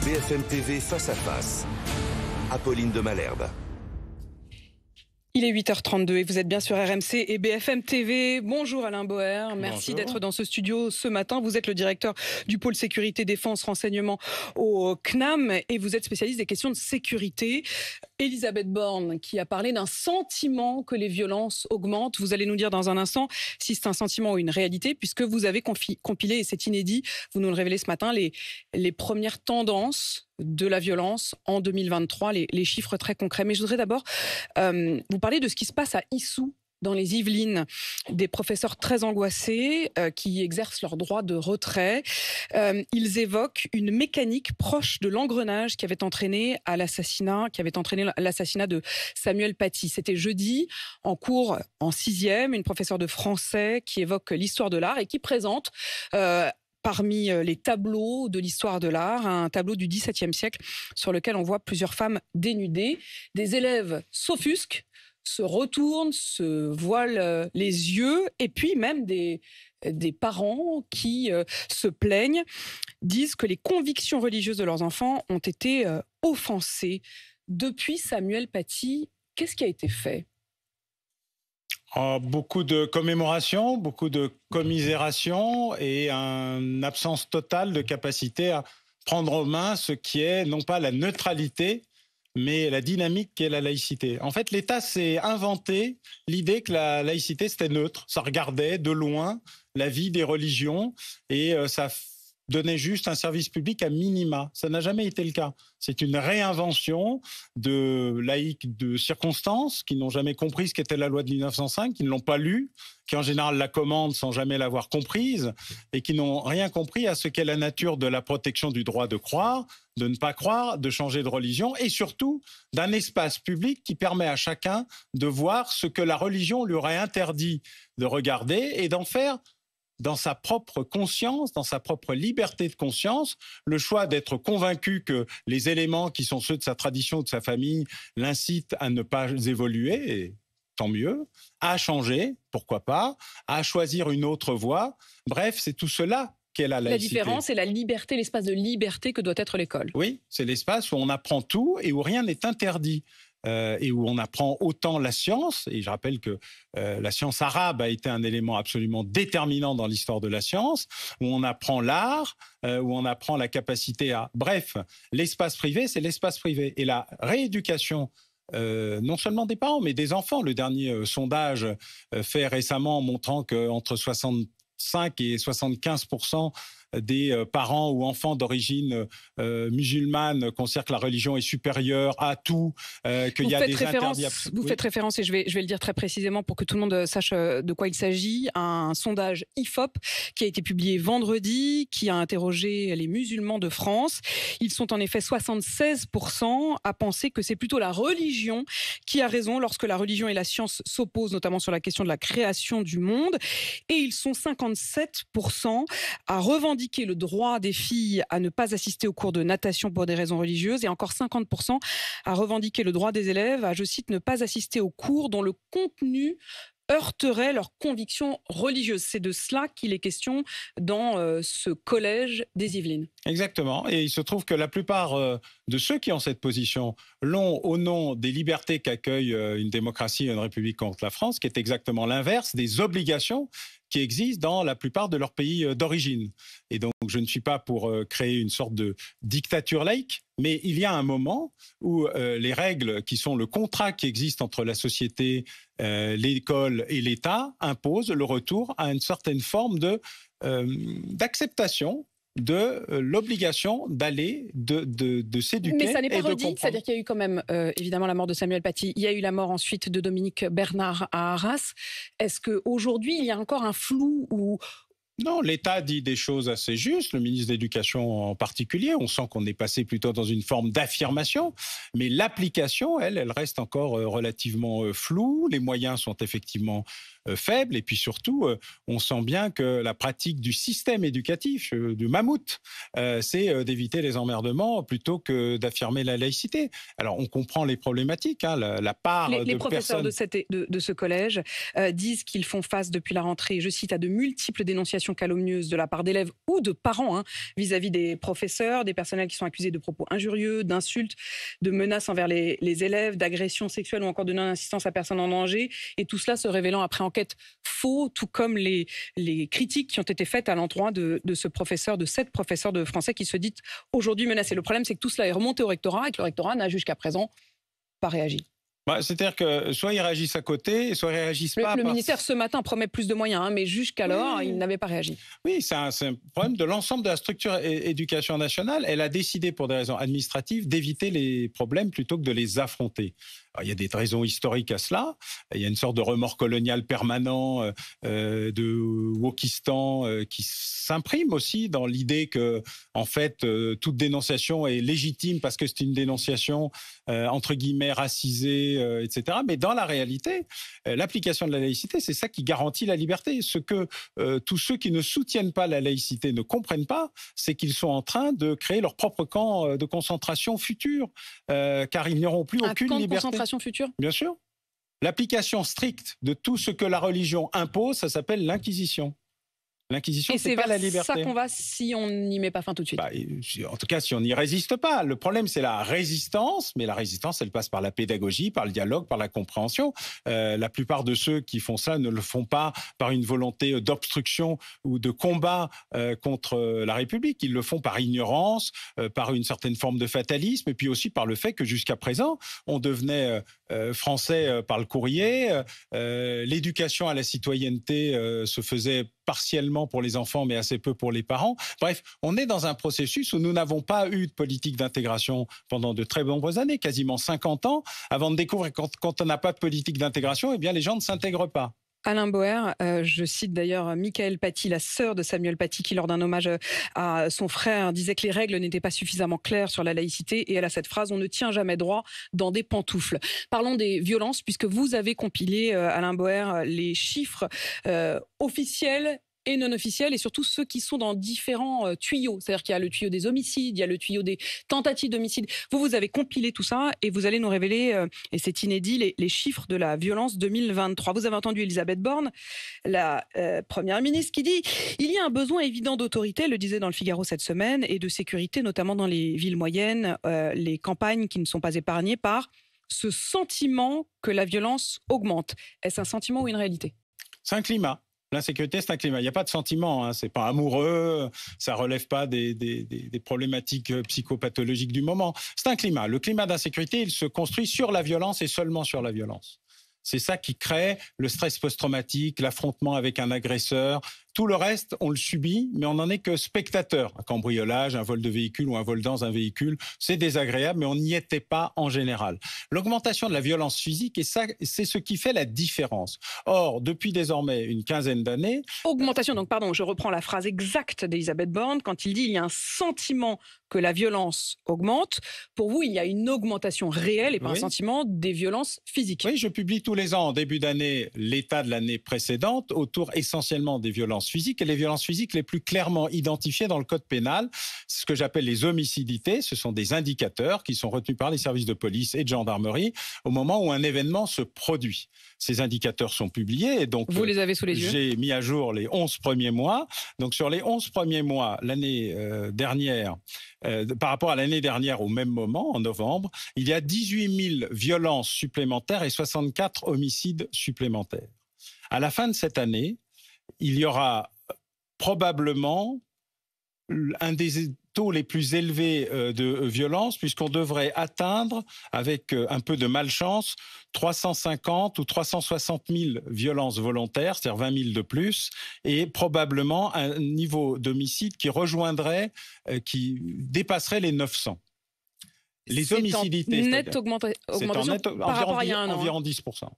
BFM TV Face à Face. Apolline de Malherbe. Il est 8h32 et vous êtes bien sur RMC et BFM TV. Bonjour Alain Boer, merci d'être dans ce studio ce matin. Vous êtes le directeur du pôle sécurité, défense, renseignement au CNAM et vous êtes spécialiste des questions de sécurité. Elisabeth Borne qui a parlé d'un sentiment que les violences augmentent. Vous allez nous dire dans un instant si c'est un sentiment ou une réalité puisque vous avez compilé, et c'est inédit, vous nous le révélez ce matin, les premières tendances de la violence en 2023, les chiffres très concrets. Mais je voudrais d'abord vous parler de ce qui se passe à Issou, dans les Yvelines, des professeurs très angoissés qui exercent leur droit de retrait. Ils évoquent une mécanique proche de l'engrenage qui avait entraîné l'assassinat de Samuel Paty. C'était jeudi, en cours en 6e, une professeure de français qui évoque l'histoire de l'art et qui présente parmi les tableaux de l'histoire de l'art, un tableau du XVIIe siècle sur lequel on voit plusieurs femmes dénudées. Des élèves s'offusquent, se retournent, se voilent les yeux, et puis même des parents qui se plaignent, disent que les convictions religieuses de leurs enfants ont été offensées. Depuis Samuel Paty, qu'est-ce qui a été fait ? Beaucoup de commémorations, beaucoup de commisération et une absence totale de capacité à prendre en main ce qui est non pas la neutralité, mais la dynamique qu'est la laïcité. En fait, l'État s'est inventé l'idée que la laïcité, c'était neutre. Ça regardait de loin la vie des religions et ça donnait juste un service public à minima. Ça n'a jamais été le cas. C'est une réinvention de laïcs de circonstance qui n'ont jamais compris ce qu'était la loi de 1905, qui ne l'ont pas lue, qui en général la commandent sans jamais l'avoir comprise et qui n'ont rien compris à ce qu'est la nature de la protection du droit de croire, de ne pas croire, de changer de religion et surtout d'un espace public qui permet à chacun de voir ce que la religion lui aurait interdit de regarder et d'en faire dans sa propre conscience, dans sa propre liberté de conscience, le choix d'être convaincu que les éléments qui sont ceux de sa tradition, de sa famille, l'incitent à ne pas évoluer, et tant mieux, à changer, pourquoi pas, à choisir une autre voie. Bref, c'est tout cela qu'est la laïcité. La différence, c'est la liberté, l'espace de liberté que doit être l'école. Oui, c'est l'espace où on apprend tout et où rien n'est interdit. Et où on apprend autant la science, et je rappelle que la science arabe a été un élément absolument déterminant dans l'histoire de la science, où on apprend l'art, où on apprend la capacité à... Bref, l'espace privé, c'est l'espace privé. Et la rééducation, non seulement des parents, mais des enfants. Le dernier sondage fait récemment montrant qu'entre 65 et 75% des parents ou enfants d'origine musulmane considèrent que la religion est supérieure à tout, qu'il y a des interdits. Vous faites référence, et je vais le dire très précisément pour que tout le monde sache de quoi il s'agit, un sondage IFOP qui a été publié vendredi, qui a interrogé les musulmans de France. Ils sont en effet 76% à penser que c'est plutôt la religion qui a raison lorsque la religion et la science s'opposent, notamment sur la question de la création du monde. Et ils sont 57% à revendiquer le droit des filles à ne pas assister aux cours de natation pour des raisons religieuses et encore 50% à revendiquer le droit des élèves à, je cite, ne pas assister aux cours dont le contenu heurterait leurs convictions religieuses. C'est de cela qu'il est question dans ce collège des Yvelines. Exactement. Et il se trouve que la plupart de ceux qui ont cette position l'ont au nom des libertés qu'accueille une démocratie et une république contre la France, qui est exactement l'inverse des obligations qui existent dans la plupart de leurs pays d'origine. Et donc, je ne suis pas pour créer une sorte de dictature laïque, mais il y a un moment où les règles qui sont le contrat qui existe entre la société, l'école et l'État imposent le retour à une certaine forme d'acceptation de l'obligation d'aller, de s'éduquer. Mais ça n'est pas et de redit, comprendre. c'est-à-dire qu'il y a eu quand même évidemment la mort de Samuel Paty, il y a eu la mort ensuite de Dominique Bernard à Arras. Est-ce qu'aujourd'hui il y a encore un flou ou... Non, l'État dit des choses assez justes, le ministre de l'Éducation en particulier. On sent qu'on est passé plutôt dans une forme d'affirmation, mais l'application, elle reste encore relativement floue. Les moyens sont effectivement faible. Et puis surtout, on sent bien que la pratique du système éducatif, du mammouth, c'est d'éviter les emmerdements plutôt que d'affirmer la laïcité. Alors, on comprend les problématiques, hein, la part de les professeurs personnes... de ce collège disent qu'ils font face depuis la rentrée, je cite, à de multiples dénonciations calomnieuses de la part d'élèves ou de parents vis-à-vis des professeurs, des personnels qui sont accusés de propos injurieux, d'insultes, de menaces envers les élèves, d'agressions sexuelles ou encore de non-assistance à personne en danger. Et tout cela se révélant après enquête faux, tout comme les critiques qui ont été faites à l'endroit de ce professeur, de cette professeure de français qui se dit aujourd'hui menacée. Le problème, c'est que tout cela est remonté au rectorat et que le rectorat n'a jusqu'à présent pas réagi. C'est-à-dire que soit ils réagissent à côté, soit ils réagissent pas. Le ministère, ce matin, promet plus de moyens, mais jusqu'alors, il n'avait pas réagi. Oui, c'est un problème de l'ensemble de la structure éducation nationale. Elle a décidé, pour des raisons administratives, d'éviter les problèmes plutôt que de les affronter. Alors, il y a des raisons historiques à cela. Il y a une sorte de remords colonial permanent de wokistan qui s'imprime aussi dans l'idée que, en fait, toute dénonciation est légitime parce que c'est une dénonciation entre guillemets racisée, etc. Mais dans la réalité, l'application de la laïcité, c'est ça qui garantit la liberté. Ce que tous ceux qui ne soutiennent pas la laïcité ne comprennent pas, c'est qu'ils sont en train de créer leur propre camp de concentration futur, car ils n'auront plus aucune liberté. De concentration future ? Bien sûr. L'application stricte de tout ce que la religion impose, ça s'appelle l'Inquisition. L'Inquisition, c'est pas la liberté. Et c'est vers ça qu'on va si on n'y met pas fin tout de suite. En tout cas, si on n'y résiste pas. Le problème, c'est la résistance. Mais la résistance, elle passe par la pédagogie, par le dialogue, par la compréhension. La plupart de ceux qui font ça ne le font pas par une volonté d'obstruction ou de combat contre la République. Ils le font par ignorance, par une certaine forme de fatalisme, et puis aussi par le fait que jusqu'à présent, on devenait français par le courrier. L'éducation à la citoyenneté se faisait partiellement pour les enfants, mais assez peu pour les parents. Bref, on est dans un processus où nous n'avons pas eu de politique d'intégration pendant de très nombreuses années, quasiment 50 ans, avant de découvrir que quand on n'a pas de politique d'intégration, eh bien les gens ne s'intègrent pas. Alain Boer, je cite d'ailleurs Michael Paty, la sœur de Samuel Paty, qui lors d'un hommage à son frère disait que les règles n'étaient pas suffisamment claires sur la laïcité, et elle a cette phrase: on ne tient jamais droit dans des pantoufles. Parlons des violences, puisque vous avez compilé, Alain Boer, les chiffres officiels et non officiels, et surtout ceux qui sont dans différents tuyaux. C'est-à-dire qu'il y a le tuyau des homicides, il y a le tuyau des tentatives d'homicide. Vous avez compilé tout ça et vous allez nous révéler, et c'est inédit, les chiffres de la violence 2023. Vous avez entendu Elisabeth Borne, la première ministre, qui dit « Il y a un besoin évident d'autorité », elle le disait dans le Figaro cette semaine, et de sécurité, notamment dans les villes moyennes, les campagnes qui ne sont pas épargnées par ce sentiment que la violence augmente. Est-ce un sentiment ou une réalité ? C'est un climat. L'insécurité, c'est un climat. Il n'y a pas de sentiment, hein. C'est pas amoureux, ça relève pas des problématiques psychopathologiques du moment. C'est un climat. Le climat d'insécurité, il se construit sur la violence et seulement sur la violence. C'est ça qui crée le stress post-traumatique, l'affrontement avec un agresseur. Tout le reste, on le subit, mais on n'en est que spectateur. Un cambriolage, un vol de véhicule ou un vol dans un véhicule, c'est désagréable, mais on n'y était pas en général. L'augmentation de la violence physique, et ça, c'est ce qui fait la différence. Or, depuis désormais une quinzaine d'années... Augmentation, donc pardon, je reprends la phrase exacte d'Elisabeth Borne, quand il dit il y a un sentiment que la violence augmente. Pour vous, il y a une augmentation réelle et pas un sentiment des violences physiques. Oui, je publie tous les ans, en début d'année, l'état de l'année précédente, autour essentiellement des violences physiques, et les violences physiques les plus clairement identifiées dans le code pénal, ce que j'appelle les homicidités. Ce sont des indicateurs qui sont retenus par les services de police et de gendarmerie au moment où un événement se produit. Ces indicateurs sont publiés, et donc vous les avez sous les yeux. J'ai mis à jour les 11 premiers mois. Donc sur les 11 premiers mois, l'année dernière, par rapport à l'année dernière au même moment, en novembre, il y a 18 000 violences supplémentaires et 64 homicides supplémentaires. À la fin de cette année, il y aura probablement un des taux les plus élevés de violence, puisqu'on devrait atteindre, avec un peu de malchance, 350 ou 360 000 violences volontaires, c'est-à-dire 20 000 de plus, et probablement un niveau d'homicide qui rejoindrait, qui dépasserait les 900. Les homicidités, c'est en nette augmentation par rapport à il y a un an. Environ 10%.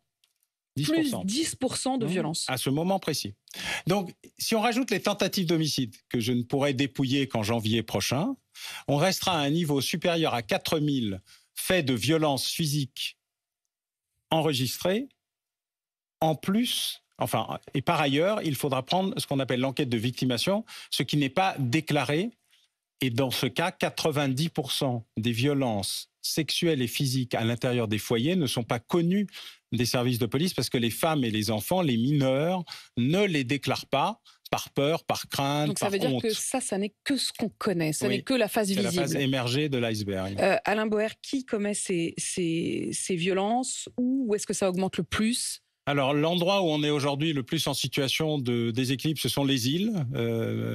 Plus 10% de violence. À ce moment précis. Donc, si on rajoute les tentatives d'homicide, que je ne pourrai dépouiller qu'en janvier prochain, on restera à un niveau supérieur à 4000 faits de violence physique enregistrés, en plus Enfin, et par ailleurs, il faudra prendre ce qu'on appelle l'enquête de victimation, ce qui n'est pas déclaré. Et dans ce cas, 90% des violences sexuelles et physiques à l'intérieur des foyers ne sont pas connues des services de police parce que les femmes et les enfants, les mineurs, ne les déclarent pas par peur, par crainte, donc ça par honte. veut dire que ça n'est que ce qu'on connaît, ça n'est que la phase visible. C'est la phase émergée de l'iceberg. Alain Boer, qui commet ces violences? Où est-ce que ça augmente le plus? Alors, l'endroit où on est aujourd'hui le plus en situation de déséquilibre, ce sont les îles.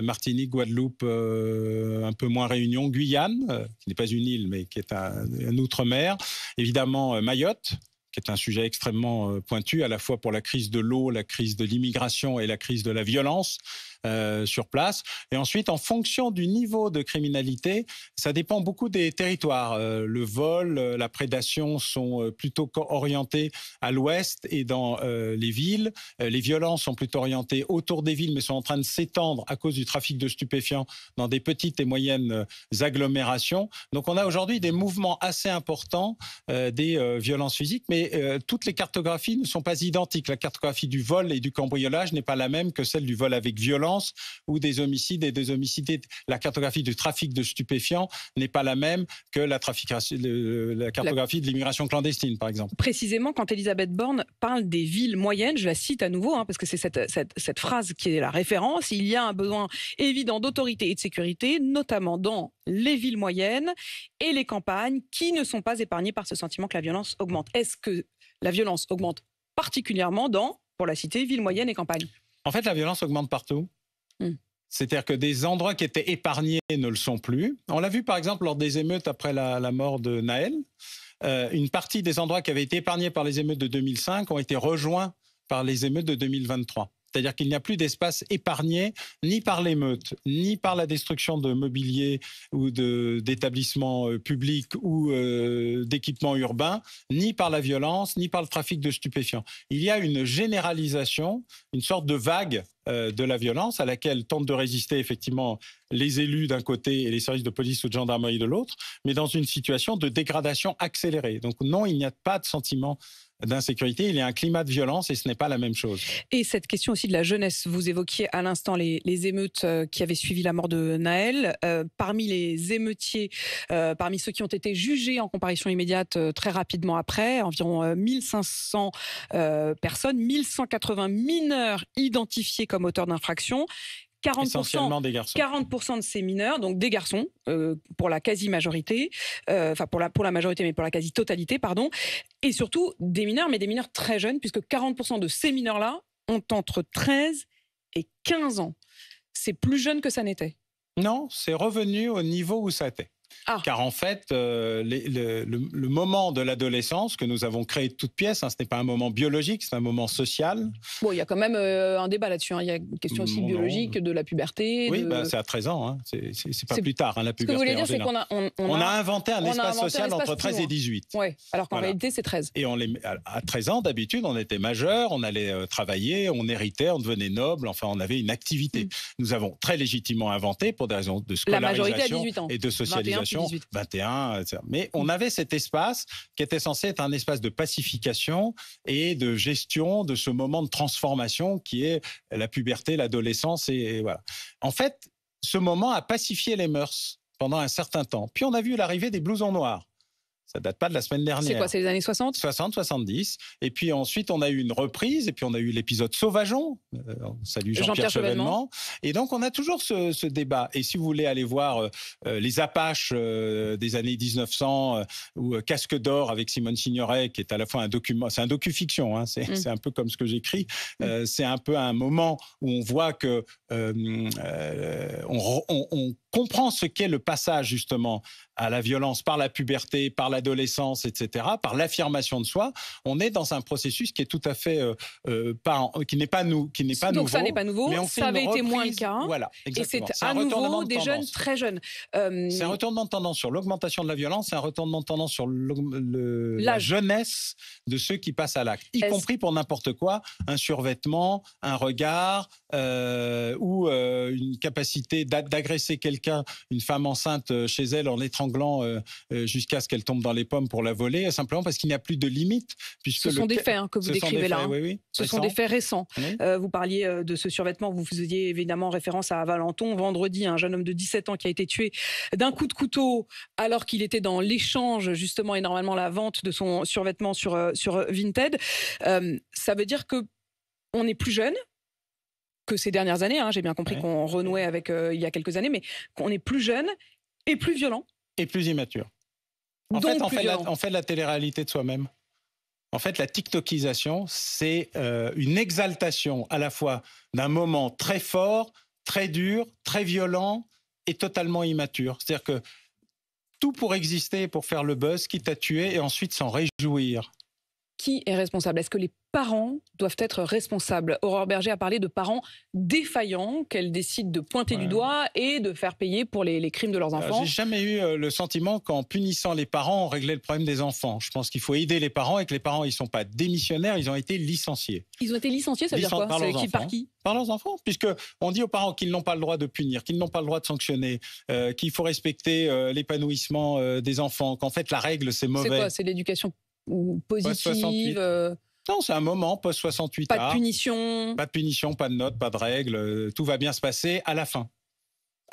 Martinique, Guadeloupe, un peu moins Réunion, Guyane, qui n'est pas une île, mais qui est un outre-mer. Évidemment, Mayotte, qui est un sujet extrêmement pointu, à la fois pour la crise de l'eau, la crise de l'immigration et la crise de la violence sur place. Et ensuite, en fonction du niveau de criminalité, ça dépend beaucoup des territoires. Le vol, la prédation sont plutôt orientés à l'ouest et dans les villes. Les violences sont plutôt orientées autour des villes, mais sont en train de s'étendre à cause du trafic de stupéfiants dans des petites et moyennes agglomérations. Donc, on a aujourd'hui des mouvements assez importants des violences physiques, mais toutes les cartographies ne sont pas identiques. La cartographie du vol et du cambriolage n'est pas la même que celle du vol avec violence ou des homicides et des homicides. La cartographie du trafic de stupéfiants n'est pas la même que la cartographie de l'immigration clandestine, par exemple. Précisément, quand Elisabeth Borne parle des villes moyennes, je la cite à nouveau, parce que c'est cette phrase qui est la référence, il y a un besoin évident d'autorité et de sécurité, notamment dans les villes moyennes et les campagnes qui ne sont pas épargnées par ce sentiment que la violence augmente. Est-ce que la violence augmente particulièrement pour la citer, villes moyennes et campagnes? En fait, la violence augmente partout. C'est-à-dire que des endroits qui étaient épargnés ne le sont plus. On l'a vu par exemple lors des émeutes après la mort de Naël. Une partie des endroits qui avaient été épargnés par les émeutes de 2005 ont été rejoints par les émeutes de 2023. C'est-à-dire qu'il n'y a plus d'espace épargné ni par l'émeute, ni par la destruction de mobilier ou d'établissements publics ou d'équipements urbains, ni par la violence, ni par le trafic de stupéfiants. Il y a une généralisation, une sorte de vague de la violence à laquelle tentent de résister effectivement les élus d'un côté et les services de police ou de gendarmerie de l'autre, mais dans une situation de dégradation accélérée. Donc non, il n'y a pas de sentiment d'insécurité, il y a un climat de violence et ce n'est pas la même chose. Et cette question aussi de la jeunesse, vous évoquiez à l'instant les émeutes qui avaient suivi la mort de Naël. Parmi les émeutiers, parmi ceux qui ont été jugés en comparution immédiate très rapidement après, environ 1500 personnes, 1180 mineurs identifiés comme auteurs d'infractions. 40%, essentiellement des garçons. 40% de ces mineurs, donc des garçons, pour la quasi-majorité, enfin pour la majorité, mais pour la quasi-totalité, pardon, et surtout des mineurs, mais des mineurs très jeunes, puisque 40% de ces mineurs-là ont entre 13 et 15 ans. C'est plus jeune que ça n'était. Non, c'est revenu au niveau où ça était. Car en fait, le moment de l'adolescence que nous avons créé de toutes pièces, ce n'est pas un moment biologique, c'est un moment social. Bon, il y a quand même un débat là-dessus. Il y a une question aussi biologique de la puberté. Oui, c'est à 13 ans. C'est pas plus tard, la puberté. Ce que vous voulez dire, c'est qu'on a inventé un espace social entre 13 et 18. Oui, alors qu'en réalité, c'est 13. Et à 13 ans, d'habitude, on était majeur, on allait travailler, on héritait, on devenait noble, enfin, on avait une activité. Nous avons très légitimement inventé, pour des raisons de scolarisation et de socialisation, 21, etc. Mais on avait cet espace qui était censé être un espace de pacification et de gestion de ce moment de transformation qui est la puberté, l'adolescence et voilà. En fait, ce moment a pacifié les mœurs pendant un certain temps. Puis on a vu l'arrivée des blousons noirs. Ça date pas de la semaine dernière. C'est quoi, c'est les années 60 ? 60, 70. Et puis ensuite, on a eu une reprise. Et puis on a eu l'épisode Sauvageon. Salut Jean-Pierre Chevènement. Et donc, on a toujours ce débat. Et si vous voulez aller voir les Apaches des années 1900 ou Casque d'or avec Simone Signoret, qui est à la fois un document, c'est un docu-fiction. Hein, c'est un peu comme ce que j'écris. C'est un peu un moment où on voit que on comprend ce qu'est le passage justement à la violence par la puberté, par l'adolescence, etc., par l'affirmation de soi. On est dans un processus qui est tout à fait qui n'est pas nouveau. Donc ça n'est pas nouveau. Ça avait été moins le cas. Voilà, exactement. Et c'est à nouveau des jeunes très jeunes. C'est un retournement de tendance sur l'augmentation de la violence. C'est un retournement de tendance sur la jeunesse de ceux qui passent à l'acte, y compris pour n'importe quoi, un survêtement, un regard ou une capacité d'agresser quelqu'un quelqu'un, une femme enceinte chez elle en l'étranglant jusqu'à ce qu'elle tombe dans les pommes pour la voler, simplement parce qu'il n'y a plus de limite. Ce sont des faits que vous décrivez là. Oui, ce sont des faits récents. Oui. Vous parliez de ce survêtement, vous faisiez évidemment référence à Valenton. Vendredi, un jeune homme de 17 ans qui a été tué d'un coup de couteau alors qu'il était dans l'échange justement et normalement la vente de son survêtement sur Vinted. Ça veut dire qu'on est plus jeune que ces dernières années. J'ai bien compris qu'on renouait avec il y a quelques années, mais qu'on est plus jeune et plus violent. Et plus immature. En fait, on fait la télé-réalité de soi-même. En fait, la tiktokisation, c'est une exaltation à la fois d'un moment très fort, très dur, très violent et totalement immature. C'est-à-dire que tout pour exister, pour faire le buzz, quitte à tuer et ensuite s'en réjouir. Qui est responsable? Est-ce que les parents doivent être responsables? Aurore Bergé a parlé de parents défaillants qu'elle décide de pointer du doigt et de faire payer pour les crimes de leurs enfants. J'ai jamais eu le sentiment qu'en punissant les parents, on réglait le problème des enfants. Je pense qu'il faut aider les parents et que les parents, ils sont pas démissionnaires, ils ont été licenciés. Ils ont été licenciés, ça veut dire quoi? Par qui? Par leurs enfants, puisqu'on dit aux parents qu'ils n'ont pas le droit de punir, qu'ils n'ont pas le droit de sanctionner, qu'il faut respecter l'épanouissement des enfants, qu'en fait la règle c'est mauvais. C'est quoi? C'est l'éducation positive? Non, c'est un moment post-68. Pas de punition. Pas de punition, pas de notes, pas de règles. Tout va bien se passer à la fin.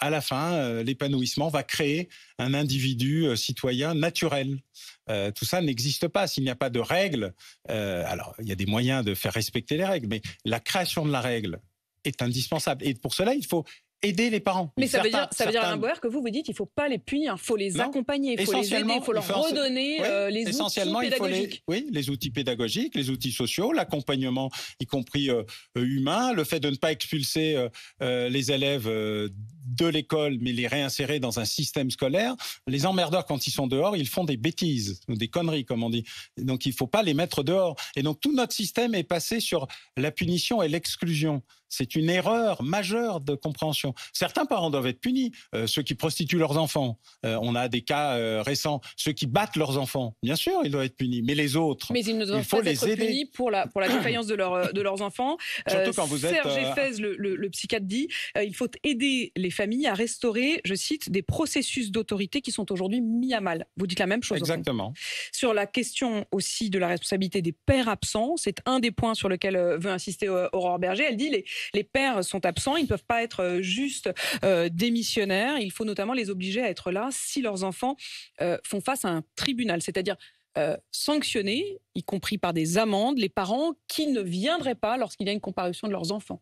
À la fin, l'épanouissement va créer un individu citoyen naturel. Tout ça n'existe pas. S'il n'y a pas de règles, alors il y a des moyens de faire respecter les règles, mais la création de la règle est indispensable. Et pour cela, il faut aider les parents. Mais ça veut dire, Alain Boer, que vous dites qu'il ne faut pas les punir, il faut les accompagner, il faut les aider, il faut leur redonner les outils pédagogiques. Les outils pédagogiques, les outils sociaux, l'accompagnement, y compris humain, le fait de ne pas expulser les élèves de l'école, mais les réinsérer dans un système scolaire. Les emmerdeurs, quand ils sont dehors, ils font des bêtises, des conneries, comme on dit. Donc, il ne faut pas les mettre dehors. Et donc, tout notre système est passé sur la punition et l'exclusion. C'est une erreur majeure de compréhension. Certains parents doivent être punis. Ceux qui prostituent leurs enfants. On a des cas récents. Ceux qui battent leurs enfants. Bien sûr, ils doivent être punis. Mais les autres, mais ils ne doivent pas être punis pour la défaillance de leurs enfants. Surtout quand vous êtes... Serge Effez, le psychiatre, dit il faut aider les familles à restaurer, je cite, des processus d'autorité qui sont aujourd'hui mis à mal. Vous dites la même chose. Exactement. Sur la question aussi de la responsabilité des pères absents, c'est un des points sur lequel veut insister Aurore Bergé. Elle dit les pères sont absents, ils ne peuvent pas être juste démissionnaires. Il faut notamment les obliger à être là si leurs enfants font face à un tribunal, c'est-à-dire sanctionner, y compris par des amendes, les parents qui ne viendraient pas lorsqu'il y a une comparution de leurs enfants.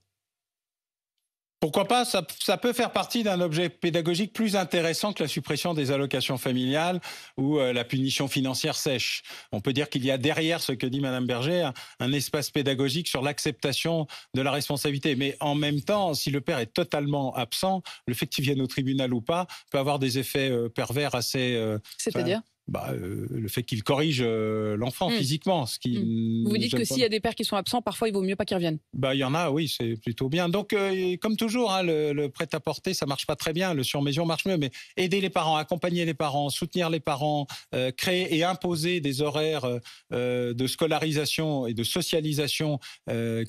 Pourquoi pas, ça peut faire partie d'un objet pédagogique plus intéressant que la suppression des allocations familiales ou la punition financière sèche. On peut dire qu'il y a derrière ce que dit Madame Bergé un espace pédagogique sur l'acceptation de la responsabilité. Mais en même temps, si le père est totalement absent, le fait qu'il vienne au tribunal ou pas peut avoir des effets pervers assez... C'est-à-dire le fait qu'il corrige l'enfant physiquement. Vous dites que s'il y a des pères qui sont absents, parfois il vaut mieux pas qu'ils reviennent. Il y en a, oui, c'est plutôt bien. Donc, comme toujours, le prêt-à-porter, ça marche pas très bien. Le sur-mesure marche mieux, mais aider les parents, accompagner les parents, soutenir les parents, créer et imposer des horaires de scolarisation et de socialisation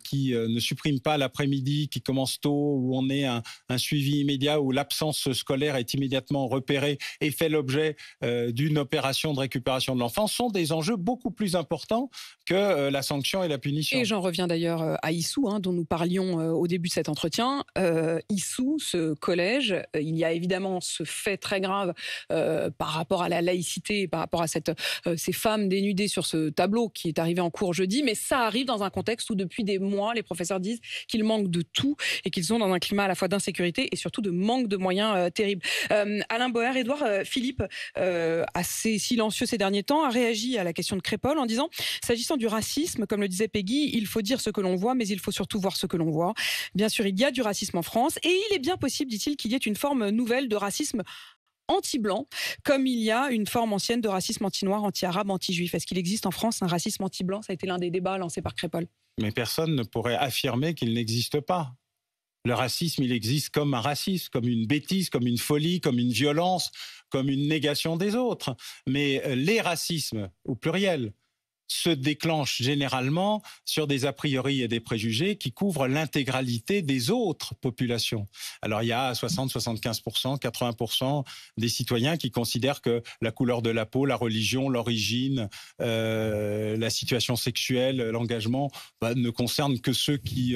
qui ne suppriment pas l'après-midi, qui commencent tôt, où on est un suivi immédiat, où l'absence scolaire est immédiatement repérée et fait l'objet d'une opération de récupération de l'enfant sont des enjeux beaucoup plus importants que la sanction et la punition. Et j'en reviens d'ailleurs à Issou, dont nous parlions au début de cet entretien. Issou, ce collège, il y a évidemment ce fait très grave par rapport à la laïcité, par rapport à ces femmes dénudées sur ce tableau qui est arrivé en cours jeudi, mais ça arrive dans un contexte où depuis des mois, les professeurs disent qu'ils manquent de tout et qu'ils sont dans un climat à la fois d'insécurité et surtout de manque de moyens terribles. Alain Boer, Édouard Philippe, assez silencieux ces derniers temps, a réagi à la question de Crépol en disant « S'agissant du racisme, comme le disait Peggy, il faut dire ce que l'on voit, mais il faut surtout voir ce que l'on voit. Bien sûr, il y a du racisme en France et il est bien possible, dit-il, qu'il y ait une forme nouvelle de racisme anti-blanc, comme il y a une forme ancienne de racisme anti-noir, anti-arabe, anti-juif. Est-ce qu'il existe en France un racisme anti-blanc? Ça a été l'un des débats lancés par Crépol. Mais personne ne pourrait affirmer qu'il n'existe pas. Le racisme, il existe comme un racisme, comme une bêtise, comme une folie, comme une violence, comme une négation des autres. Mais les racismes, au pluriel, se déclenche généralement sur des a priori et des préjugés qui couvrent l'intégralité des autres populations. Alors il y a 60, 75%, 80% des citoyens qui considèrent que la couleur de la peau, la religion, l'origine, la situation sexuelle, l'engagement ne concernent que ceux qui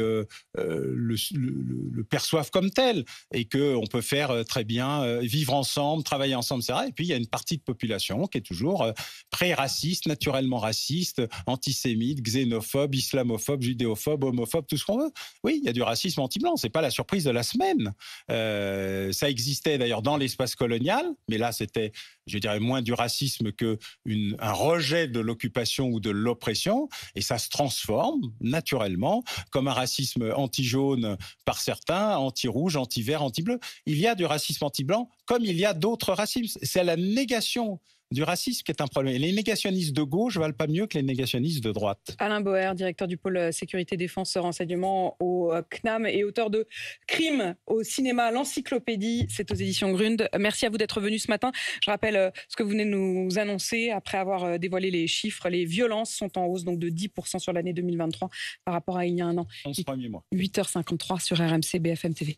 le perçoivent comme tel, et qu'on peut faire très bien vivre ensemble, travailler ensemble, etc. Et puis il y a une partie de population qui est toujours pré-raciste, naturellement raciste, antisémite, xénophobe, islamophobe, judéophobe, homophobe, tout ce qu'on veut. Oui, il y a du racisme anti-blanc, c'est pas la surprise de la semaine. Ça existait d'ailleurs dans l'espace colonial, mais là c'était, je dirais, moins du racisme qu'un rejet de l'occupation ou de l'oppression, et ça se transforme naturellement comme un racisme anti-jaune par certains, anti-rouge, anti-vert, anti-bleu. Il y a du racisme anti-blanc comme il y a d'autres racismes. C'est la négation du racisme qui est un problème. Et les négationnistes de gauche valent pas mieux que les négationnistes de droite. Alain Boer, directeur du pôle sécurité défense renseignement au CNAM et auteur de Crime au cinéma, l'encyclopédie, c'est aux éditions Grund. Merci à vous d'être venu ce matin. Je rappelle ce que vous venez de nous annoncer après avoir dévoilé les chiffres. Les violences sont en hausse donc de 10% sur l'année 2023 par rapport à il y a un an. 11 premiers mois. 8h53 sur RMC BFM TV.